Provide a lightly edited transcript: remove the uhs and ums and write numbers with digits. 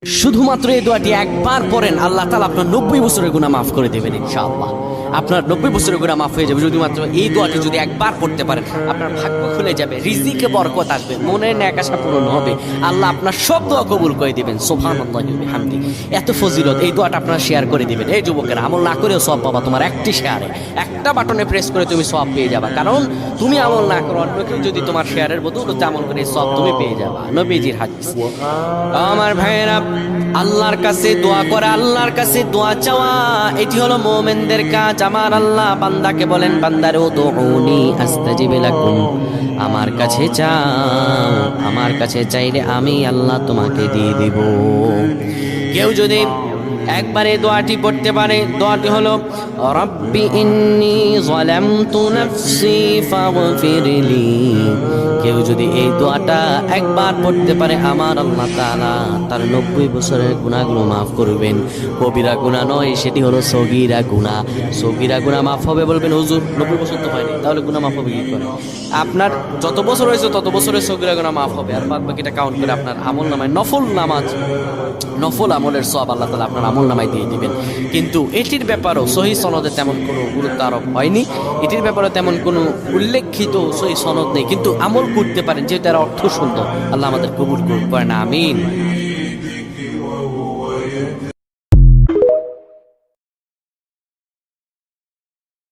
শুধুমাত্র এই দোয়াটি একবার পড়েন, আল্লাহ তাআলা আপনার 90 বছরের গুনাহ মাফ করে দেবেন ইনশাআল্লাহ। আপনার 90 বছরের গুনাহ মাফ হয়ে যাবে শুধুমাত্র এই দোয়াটি যদি একবার পড়তে পারেন। আপনার ভাগ্য খুলে যাবে, রিজিকে বরকত আসবে, মনের নেক আশা পূরণ হবে, আল্লাহ আপনার সব দোয়া কবুল করে দিবেন। সুবহানাল্লাহি ওয়া বিহামদি। এত ফজিলত এই দোয়াটা আপনারা শেয়ার করে দিবেন। এই যুবকেরা, আমল না করেও সওয়াব পাবা। তোমার একটি শেয়ারে, একটা বাটনে প্রেস করে তুমি সওয়াব পেয়ে যাবা। কারণ তুমি আমল না করো, অন্য কেউ যদি তোমার শেয়ারের বদৌলতে আমল করে সওয়াব তুমি পেয়ে যাবা। নবীজির হাদিস। আমার ভাইয়েরা, আল্লাহর কাছে দোয়া করা, আল্লাহর কাছে দোয়া চাওয়া, এটি হলো মুমিনদের কাজ। আমার আল্লাহ বান্দাকে বলেন, বান্দারে উদউনি আস্তাজিব লাকুম, আমার কাছে চাও, আমার কাছে চাইলে আমি আল্লাহ তোমাকে দিয়ে দিব। কেউ যদি একবারে দোয়াটি পড়তে পারে, দোয়াটি হলো রব্বি ইন্নী যালামতু নাফসি ফাগফিরলি। কেউ যদি এই দোয়াটা একবার পড়তে পারে, আমার আল্লাহ তাআলা তার 90 বছরের গুনাহগুলো মাফ করবেন। কবিরা গুনাহ নয়, সেটি হলো সগীরা গুনাহ। সগীরা গুনাহ মাফ হবে বলবেন, হুজুর 90 বছর তো হয়নি, তাহলে গুনাহ মাফ হবে কি করে? আপনার যত বছর হয়েছে তত বছরের সগীরা গুনাহ মাফ হবে, আর বাদ বাকিটা কাউন্ট করে আপনার আমল নামায় নফল নামাজ, নফল আমলের সওয়াব আল্লাহ তাআলা আপনার আমল নামায় দিয়ে দিবেন। কিন্তু এটির ব্যাপারেও সহিহ সনদে তেমন কোনো গুরুত্ব আরোপ হয়নি, এটির ব্যাপারে তেমন কোনো উল্লেখিত সহিহ সনদ নেই। কিন্তু আমল করতে পারেন, যেটার অর্থ সুন্দর। আল্লাহ আমাদের কবুল করুন, আমিন।